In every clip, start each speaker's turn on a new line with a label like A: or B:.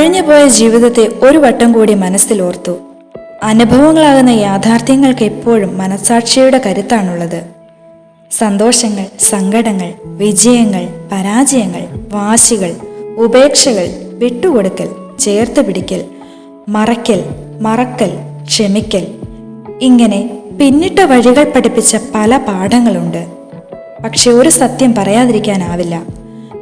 A: കഴിഞ്ഞുപോയ ജീവിതത്തെ ഒരു വട്ടം കൂടി മനസ്സിലോർത്തു. അനുഭവങ്ങളാകുന്ന യാഥാർത്ഥ്യങ്ങൾക്ക് എപ്പോഴും മനസാക്ഷിയുടെ കരുത്താണുള്ളത്. സന്തോഷങ്ങൾ, സങ്കടങ്ങൾ, വിജയങ്ങൾ, പരാജയങ്ങൾ, വാശികൾ, ഉപേക്ഷകൾ, വിട്ടുകൊടുക്കൽ, ചേർത്ത് പിടിക്കൽ, മറയ്ക്കൽ, മറക്കൽ, ക്ഷമിക്കൽ, ഇങ്ങനെ പിന്നിട്ട വഴികൾ പഠിപ്പിച്ച പല പാഠങ്ങളുണ്ട്. പക്ഷെ ഒരു സത്യം പറയാതിരിക്കാനാവില്ല.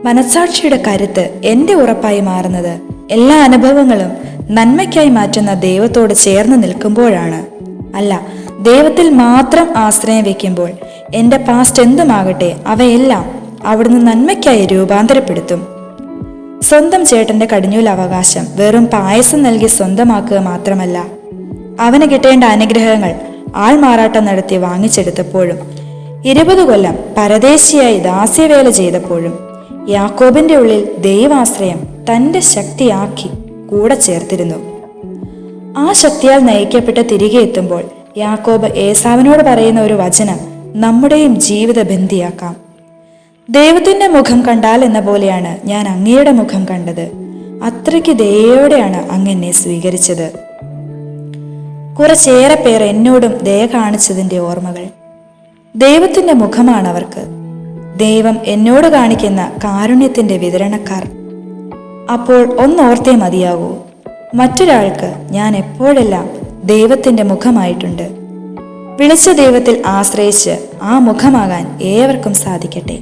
A: മനസാക്ഷിയുടെ കരുത്ത് എൻ്റെ ഉറപ്പായി മാറുന്നത് എല്ലാ അനുഭവങ്ങളും നന്മയ്ക്കായി മാറ്റുന്ന ദൈവത്തോട് ചേർന്ന് നിൽക്കുമ്പോഴാണ്. അല്ല, ദൈവത്തിൽ മാത്രം ആശ്രയം വയ്ക്കുമ്പോൾ എൻ്റെ പാസ്റ്റ് എന്തുമാകട്ടെ അവയെല്ലാം അവിടുന്ന് നന്മയ്ക്കായി രൂപാന്തരപ്പെടുത്തും. സ്വന്തം ചേട്ടന്റെ കടിഞ്ഞൂൽ അവകാശം വെറും പായസം നൽകി സ്വന്തമാക്കുക മാത്രമല്ല, അവന് കിട്ടേണ്ട അനുഗ്രഹങ്ങൾ ആൾമാറാട്ടം നടത്തി വാങ്ങിച്ചെടുത്തപ്പോഴും 20 കൊല്ലം പരദേശിയായി ദാസ്യവേല ചെയ്തപ്പോഴും യാക്കോബിന്റെ ഉള്ളിൽ ദൈവാശ്രയം തൻ്റെ ശക്തിയാക്കി കൂടെ ചേർത്തിരുന്നു. ആ ശക്തിയാൽ നയിക്കപ്പെട്ട് തിരികെ എത്തുമ്പോൾ യാക്കോബ് ഏസാവിനോട് പറയുന്ന ഒരു വചനം നമ്മുടെയും ജീവിത ബന്ധിയാക്കാം. ദൈവത്തിന്റെ മുഖം കണ്ടാൽ എന്ന പോലെയാണ് ഞാൻ അങ്ങയുടെ മുഖം കണ്ടത്. അത്രയ്ക്ക് ദയോടെയാണ് അങ്ങ് എന്നെ സ്വീകരിച്ചത്. കുറച്ചേറെ പേർ എന്നോടും ദയ കാണിച്ചതിൻ്റെ ഓർമ്മകൾ. ദൈവത്തിന്റെ മുഖമാണ് അവർക്ക്. ദൈവം എന്നോട് കാണിക്കുന്ന കാരുണ്യത്തിന്റെ വിതരണക്കാർ. അപ്പോൾ ഒന്നോർത്തേ മതിയാകൂ, മറ്റൊരാൾക്ക് ഞാൻ എപ്പോഴെല്ലാം ദൈവത്തിന്റെ മുഖമായിട്ടുണ്ട്. വിളിച്ച ദൈവത്തിൽ ആശ്രയിച്ച് ആ മുഖമാകാൻ ഏവർക്കും സാധിക്കട്ടെ.